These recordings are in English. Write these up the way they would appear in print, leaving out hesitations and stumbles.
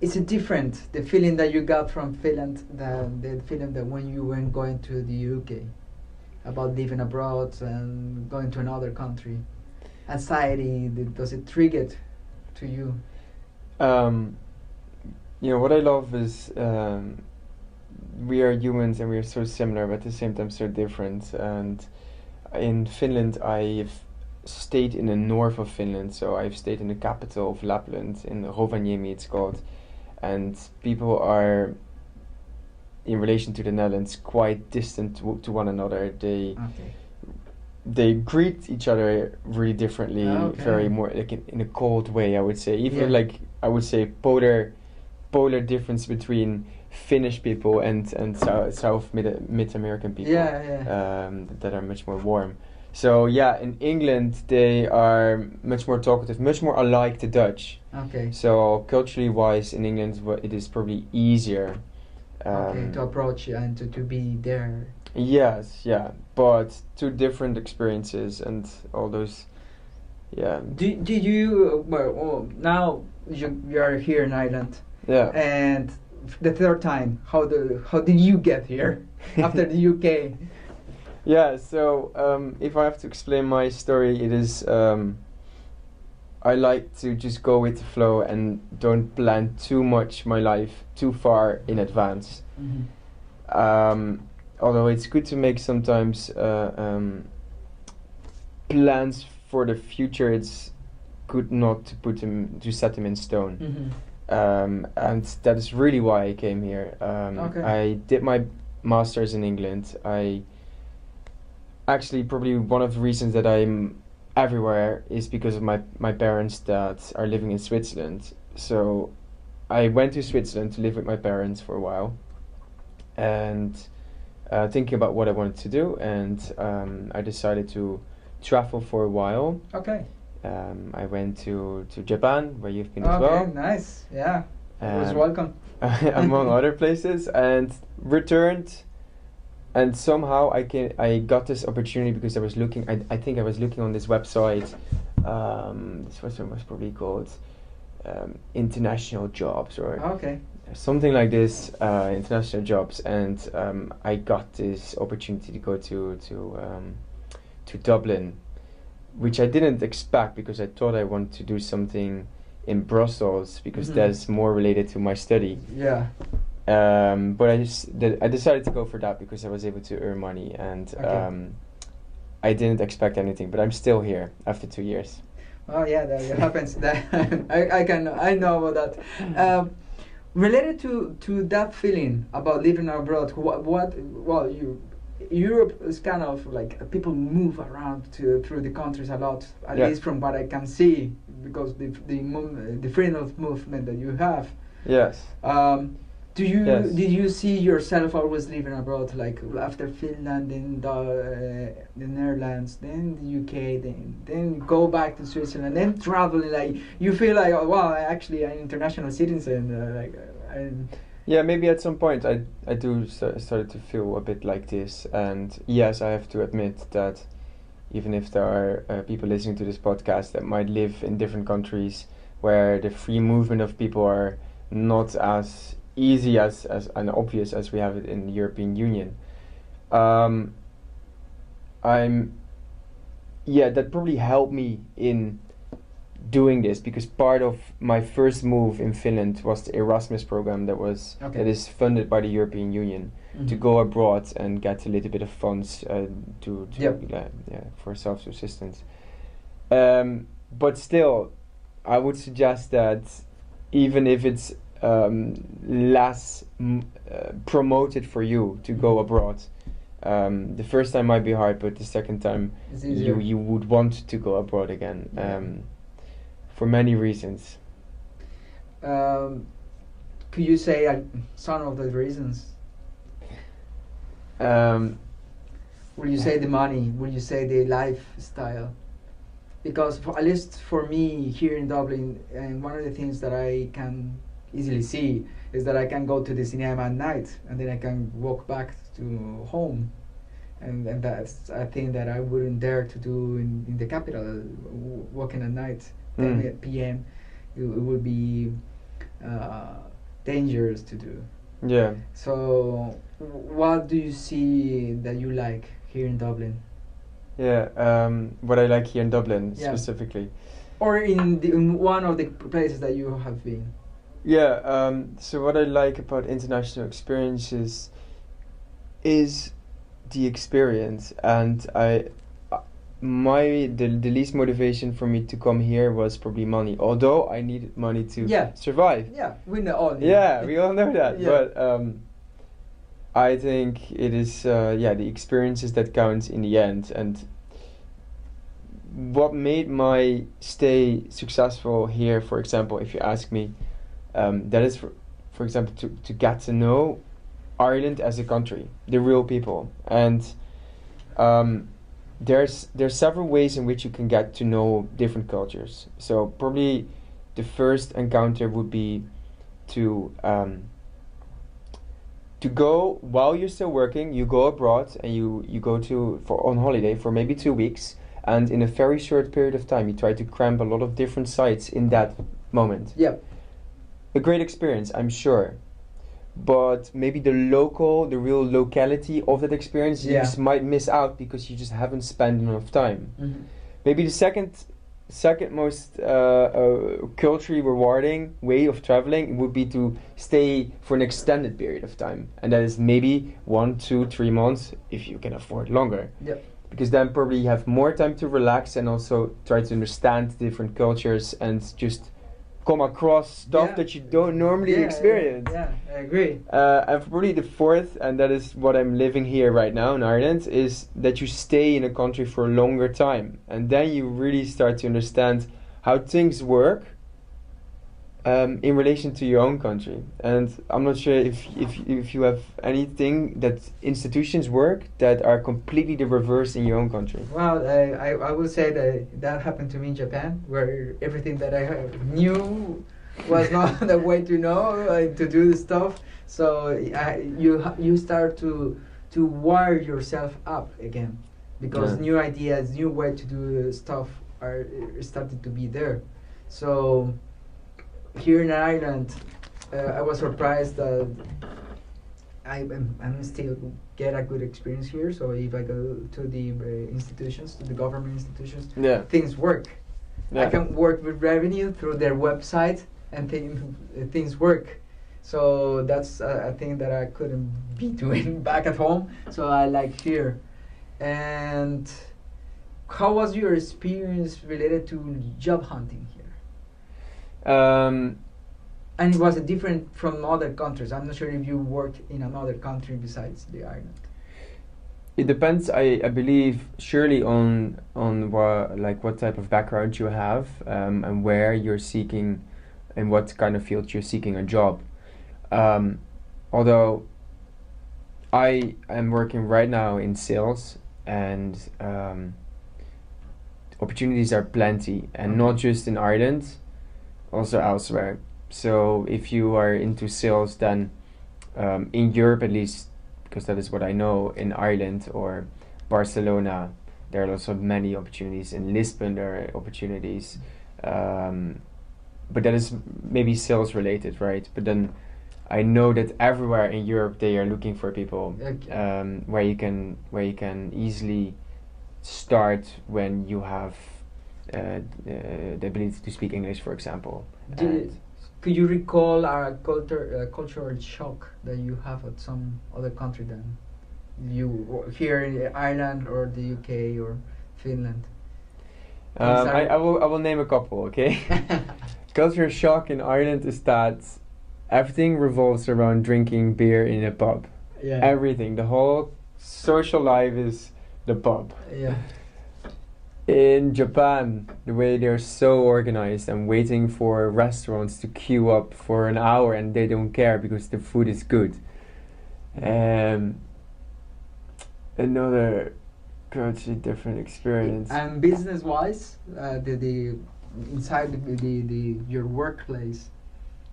is it different, the feeling that you got from Finland than the feeling that when you were going to the UK about living abroad and going to another country? Anxiety, does it trigger it to you? What I love is we are humans and we are so similar, but at the same time so different. And in Finland, I've stayed in the north of Finland, so I've stayed in the capital of Lapland, in Rovaniemi it's called, and people are, in relation to the Netherlands, quite distant to one another. They greet each other really differently, very more like in a cold way, I would say. Even like I would say polar difference between Finnish people and South Mid American people that are much more warm. So in England they are much more talkative, much more alike to Dutch. Okay. So culturally wise, in England it is probably easier. To approach and to be there. Yes, but two different experiences and all those. Yeah. Did you now you are here in Ireland? Yeah. And the third time, how did you get here after the UK? Yeah. So if I have to explain my story, it is I like to just go with the flow and don't plan too much my life too far in advance. Mm-hmm. Although it's good to make sometimes plans for the future, it's good not to set them in stone. Mm-hmm. And that is really why I came here. I did my master's in England. I actually, probably one of the reasons that I'm everywhere is because of my parents that are living in Switzerland. So I went to Switzerland to live with my parents for a while, and thinking about what I wanted to do, and I decided to travel for a while. Okay. I went to Japan, where you've been as well. Okay, nice. Yeah, was welcome. Among other places, and returned. And somehow I got this opportunity because I was looking. I think I was looking on this website. This website was probably called International Jobs or something like this. International Jobs, and I got this opportunity to go to Dublin, which I didn't expect because I thought I wanted to do something in Brussels because that's more related to my study. Yeah. But I decided to go for that because I was able to earn money, and I didn't expect anything. But I'm still here after 2 years. Oh yeah, that happens. That I know about that. Related to that feeling about living abroad, Europe is kind of like people move around through the countries a lot, at least from what I can see, because the freedom of movement that you have. Yes. Did you see yourself always living abroad, like after Finland, then the Netherlands, then the UK, then go back to Switzerland, then traveling? Like you feel like, oh, wow, I actually an international citizen. Yeah, maybe at some point I started to feel a bit like this, and yes, I have to admit that even if there are people listening to this podcast that might live in different countries where the free movement of people are not as easy as and obvious as we have it in the European Union, that probably helped me in doing this, because part of my first move in Finland was the Erasmus program that is funded by the European Union to go abroad and get a little bit of funds for self-subsistence. But still, I would suggest that even if it's less promoted for you to go abroad, the first time might be hard, but the second time you would want to go abroad again, for many reasons. Could you say some of the reasons? Will you say the money? Will you say the lifestyle? Because at least for me here in Dublin, and one of the things that I can easily see is that I can go to the cinema at night and then I can walk back to home, and that's a thing that I wouldn't dare to do in the capital. Walking at night, 10 p.m. It would be dangerous to do. Yeah. So, what do you see that you like here in Dublin, Yeah. What I like here in Dublin Yeah. specifically. or in one of the places that you have been? Yeah. So what I like about international experiences is the experience, and the least motivation for me to come here was probably money. Although I needed money to Yeah. survive. Yeah, we know all. Yeah, we all know that. Yeah. But I think it is the experiences that count in the end. And what made my stay successful here, for example, if you ask me, that is for example to get to know Ireland as a country, the real people, and there's several ways in which you can get to know different cultures. So probably the first encounter would be to go while you're still working. You go abroad and you go on holiday for maybe 2 weeks, and in a very short period of time you try to cram a lot of different sites in that moment. Yep. A great experience, I'm sure. But maybe the real locality of that experience, you Yeah. just might miss out because you just haven't spent enough time. Mm-hmm. Maybe the second most culturally rewarding way of traveling would be to stay for an extended period of time, and that is maybe 1, 2, 3 months if you can afford longer. Yep. Because then probably you have more time to relax and also try to understand different cultures and just come across stuff Yeah. that you don't normally experience. Yeah, I agree. And probably the fourth, and that is what I'm living here right now in Ireland, is that you stay in a country for a longer time, and then you really start to understand how things work in relation to your own country. And I'm not sure if you have anything that institutions work that are completely the reverse in your own country. Well, I will say that happened to me in Japan, where everything that I knew was not the way to know to do the stuff. So you start to wire yourself up again, because Yeah. new ideas, new way to do stuff are started to be there. So here in Ireland, I was surprised that I'm still get a good experience here. So if I go to the institutions, to the government institutions, Yeah. things work. I can work with revenue through their website, and things work. So that's a thing that I couldn't be doing back at home. So I like here. And how was your experience related to job hunting here? And was it different from other countries? I'm not sure if you worked in another country besides the Ireland. It depends, I believe, surely on what type of background you have, and where you're seeking, in what kind of field you're seeking a job. Although I am working right now in sales, and opportunities are plenty, and not just in Ireland, also elsewhere. So if you are into sales, then in Europe at least, because that is what I know, in Ireland or Barcelona, there are also many opportunities. In Lisbon, there are opportunities, but that is maybe sales related, right? But then I know that everywhere in Europe they are looking for people, Okay. where you can easily start when you have the ability to speak English, for example. Could you recall a cultural shock that you have at some other country than you here in Ireland or the UK or Finland? I will name a couple, okay? Culture shock in Ireland is that everything revolves around drinking beer in a pub. Yeah. Everything, the whole social life is the pub. Yeah. In Japan, the way they're so organized and waiting for restaurants to queue up for an hour, and they don't care because the food is good. Another totally different experience. And business-wise, the inside the your workplace,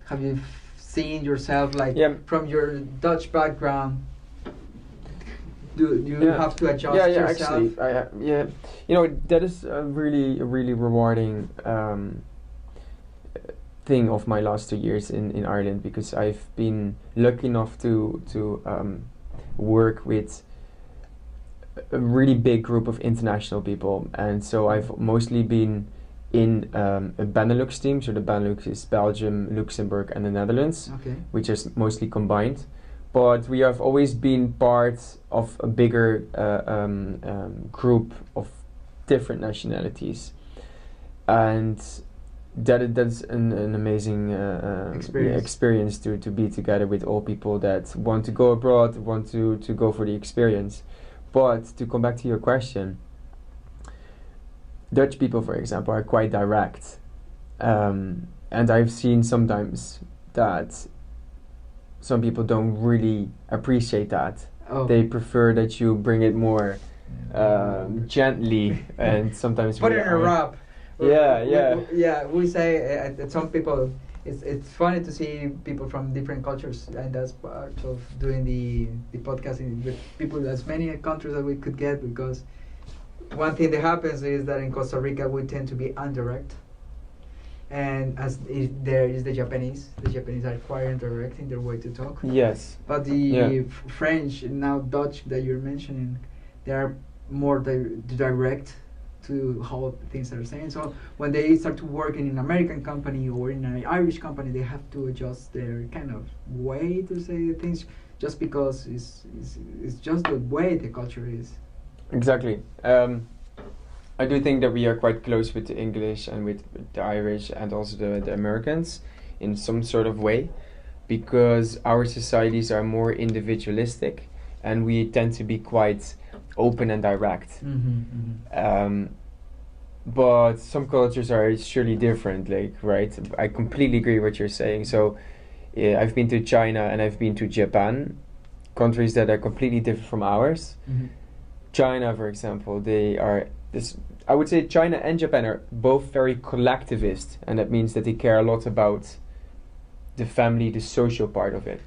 have you seen yourself from your Dutch background? Do you have to adjust yourself? Actually, that is a really rewarding thing of my last 2 years in Ireland, because I've been lucky enough to work with a really big group of international people, and so I've mostly been in a Benelux team. So the Benelux is Belgium, Luxembourg, and the Netherlands, Okay. which is mostly combined. But we have always been part of a bigger group of different nationalities, and that's an amazing experience to be together with all people that want to go abroad, want to go for the experience. But to come back to your question, Dutch people, for example, are quite direct, and I've seen sometimes that some people don't really appreciate that. Oh. They prefer that you bring it more gently, and sometimes Put we it in a are- wrap. Yeah. We say that some people. It's funny to see people from different cultures, and that's part of doing the podcasting with people as many countries that we could get. Because one thing that happens is that in Costa Rica we tend to be indirect, and there is the Japanese. The Japanese are quite indirect in their way to talk. Yes. But the French and now Dutch that you're mentioning, they are more direct to how things are saying. So when they start to work in an American company or in an Irish company, they have to adjust their kind of way to say things, just because it's just the way the culture is. Exactly. I do think that we are quite close with the English and with the Irish and also the Americans in some sort of way, because our societies are more individualistic and we tend to be quite open and direct. But some cultures are surely different, like, right? I completely agree what you're saying. So I've been to China and I've been to Japan, countries that are completely different from ours. China, for example, they are this. I would say China and Japan are both very collectivist, and that means that they care a lot about the family, the social part of it.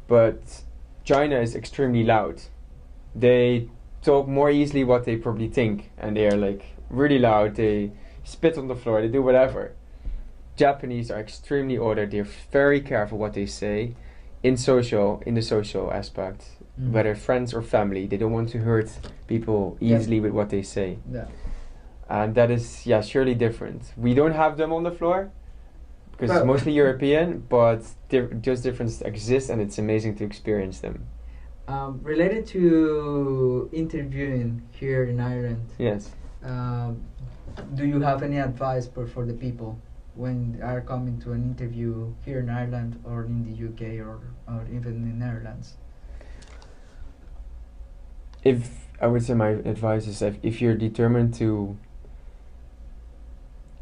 But China is extremely loud. They talk more easily what they probably think, and they are like really loud. They spit on the floor. They do whatever. Japanese are extremely ordered. They're very careful what they say in the social aspect. Whether friends or family, they don't want to hurt people easily with what they say. Yeah. And that is, surely different. We don't have them on the floor because Well, it's mostly European, but those differences exist, and it's amazing to experience them. Related to interviewing here in Ireland, Yes. do you have any advice for the people when they are coming to an interview here in Ireland or in the UK or even in the Netherlands? If I would say my advice is that if you're determined to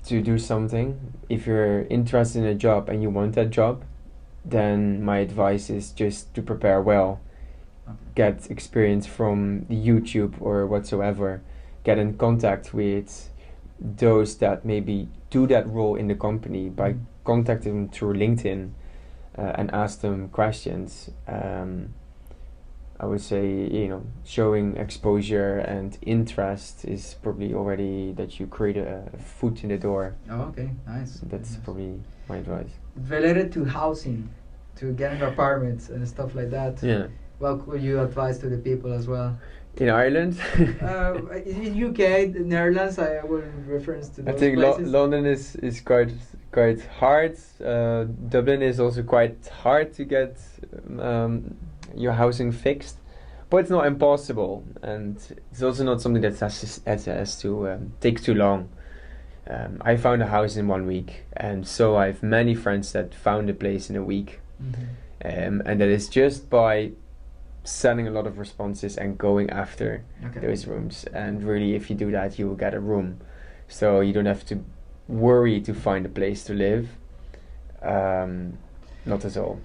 do something, if you're interested in a job and you want that job, then my advice is just to prepare well. Get experience from YouTube or whatsoever. Get in contact with those that maybe do that role in the company by contacting them through LinkedIn and ask them questions. I would say, showing exposure and interest is probably already that you create a foot in the door. Oh, okay, nice. That's Nice. probably my advice. Related to housing, to getting apartments and stuff like that. Yeah. What would you advise to the people as well? In Ireland? In UK, the Netherlands, I will reference to I those think places. London is quite hard. Dublin is also quite hard to get your housing fixed, but it's not impossible, and it's also not something that has to take too long. I found a house in 1 week, and so I have many friends that found a place in a week, and that is just by sending a lot of responses and going after those rooms. And really, if you do that, you will get a room, so you don't have to worry to find a place to live. Not at all.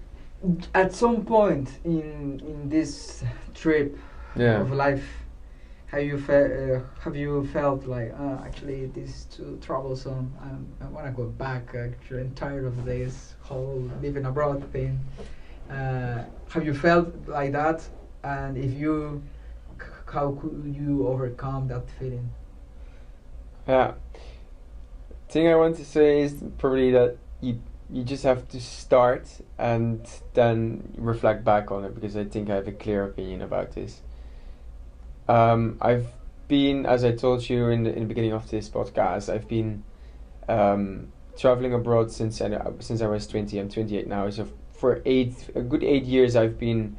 At some point in this trip of life, have you felt like actually this is too troublesome? I want to go back. Actually, I'm tired of this whole living abroad thing. Have you felt like that? And if you, how could you overcome that feeling? Yeah. Thing I want to say is probably that you just have to start and then reflect back on it, because I think I have a clear opinion about this. I've been, as I told you in the beginning of this podcast, I've been traveling abroad since I was 20. I'm 28 now, so for a good 8 years I've been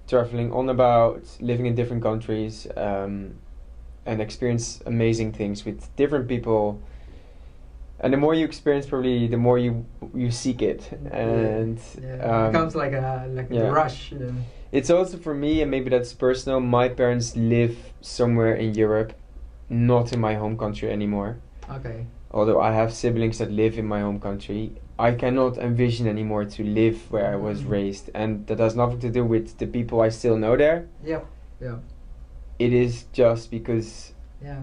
traveling on about, living in different countries, and experience amazing things with different people. And the more you experience, probably the more you seek it, and it becomes like a rush. You know. It's also for me, and maybe that's personal. My parents live somewhere in Europe, not in my home country anymore. Okay. Although I have siblings that live in my home country, I cannot envision anymore to live where I was raised, and that has nothing to do with the people I still know there. Yeah. It is just because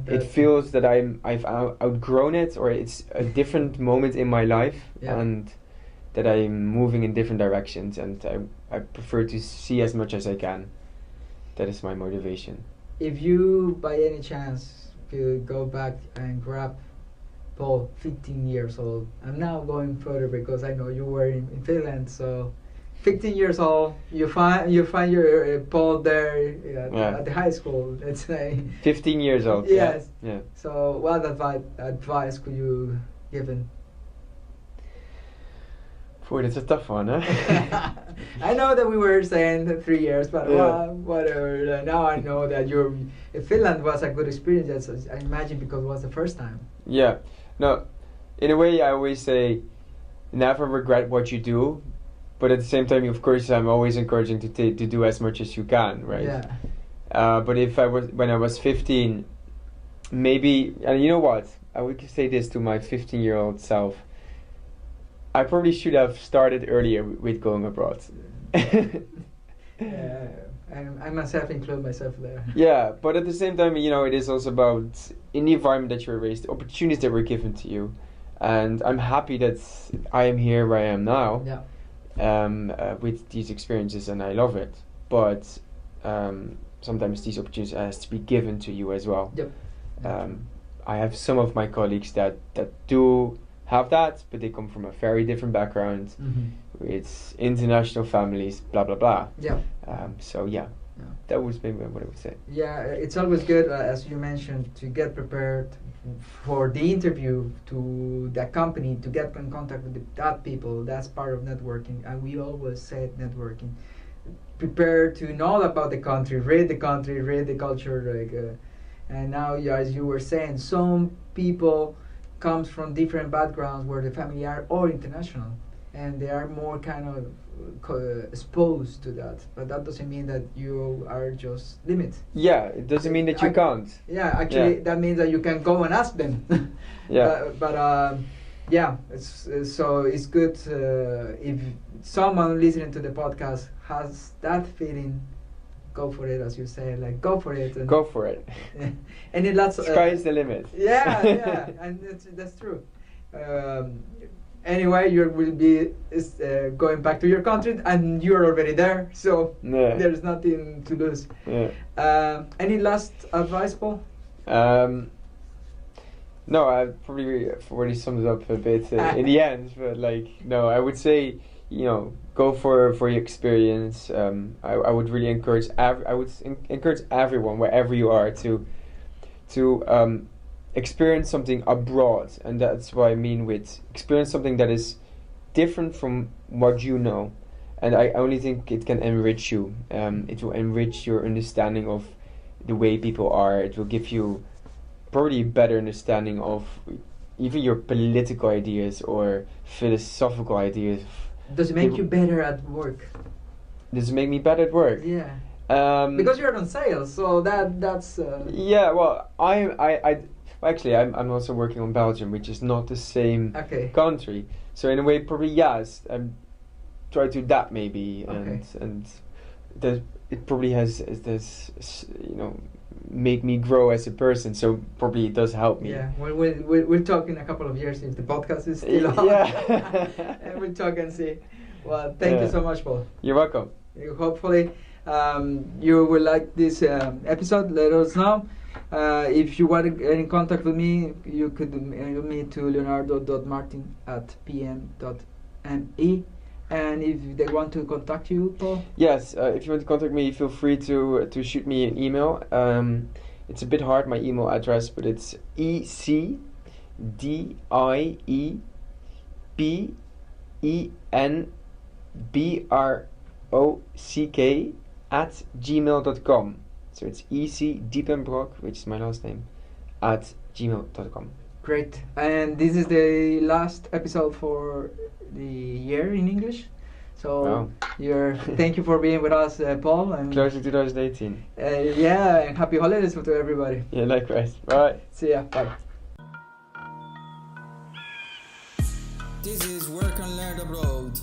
it feels that I've outgrown it, or it's a different moment in my life, and that I'm moving in different directions, and I prefer to see as much as I can. That is my motivation. If you, by any chance, could go back and grab Paul, 15 years old, I'm now going further because I know you were in Finland, so 15 years old, you find your Paul there at the high school, let's say. 15 years old. Yes. Yeah. So what advice could you give him? Boy, that's a tough one, huh? I know that we were saying 3 years, but whatever. Now I know that Finland was a good experience, I imagine, because it was the first time. Yeah. No, in a way I always say never regret what you do, but at the same time, of course, I'm always encouraging to do as much as you can, right? Yeah. But when I was 15, maybe, and you know what? I would say this to my 15-year-old self. I probably should have started earlier with going abroad. I myself include myself there. Yeah, but at the same time, it is also about in the environment that you're raised, the opportunities that were given to you, and I'm happy that I am here where I am now. Yeah. With these experiences, and I love it. But sometimes these opportunities has to be given to you as well. Yep. I have some of my colleagues that do have that, but they come from a very different background. Mm-hmm. It's international families, blah blah blah. Yeah. So that was maybe what I would say. Yeah, it's always good, as you mentioned, to get prepared for the interview, to that company, to get in contact with that people. That's part of networking, and we always say networking. Prepare to know about the country, read the culture, and now, as you were saying, some people comes from different backgrounds where the family are all international, and they are more kind of exposed to that, but that doesn't mean that you are just limited. Yeah, it doesn't mean that you can't. Yeah, actually, that means that you can go and ask them. Yeah. It's good if someone listening to the podcast has that feeling. Go for it, as you say. Like, go for it. And go for it. And it lots. Sky is the limit. Yeah, and that's true. Anyway, you will be going back to your country, and you're already there, so there's nothing to lose. Yeah. Any last advice, Paul? No, I probably already summed it up a bit in the end, but I would say, go for your experience. I would really encourage encourage everyone, wherever you are, to experience something abroad, and that's what I mean with experience something that is different from what you know, and I only think it can enrich you. It will enrich your understanding of the way people are. It will give you probably a better understanding of even your political ideas or philosophical ideas. Does it make you better at work? Does it make me better at work? Yeah. Because you're on sales, so that's. Yeah, well, I'm also working on Belgium, which is not the same country. So in a way, probably yes, try to adapt maybe, and it probably has make me grow as a person. So probably it does help me. Yeah, we'll talk in a couple of years if the podcast is still on. Yeah, and we'll talk and see. Well, thank you so much, Paul. You're welcome. Hopefully, you will like this episode. Let us know. If you want to get in contact with me, you could email me to leonardo.martin@pm.com. And if they want to contact you, Paul? Yes, if you want to contact me, feel free to shoot me an email. It's a bit hard, my email address, but it's ecdiepenbrock So it's Diepenbrock, which is my last name, at gmail.com. Great. And this is the last episode for the year in English. So thank you for being with us, Paul. And Close to 2018. Yeah, and happy holidays to everybody. Yeah, likewise. Bye. See ya. Bye. This is Work and Learn Abroad.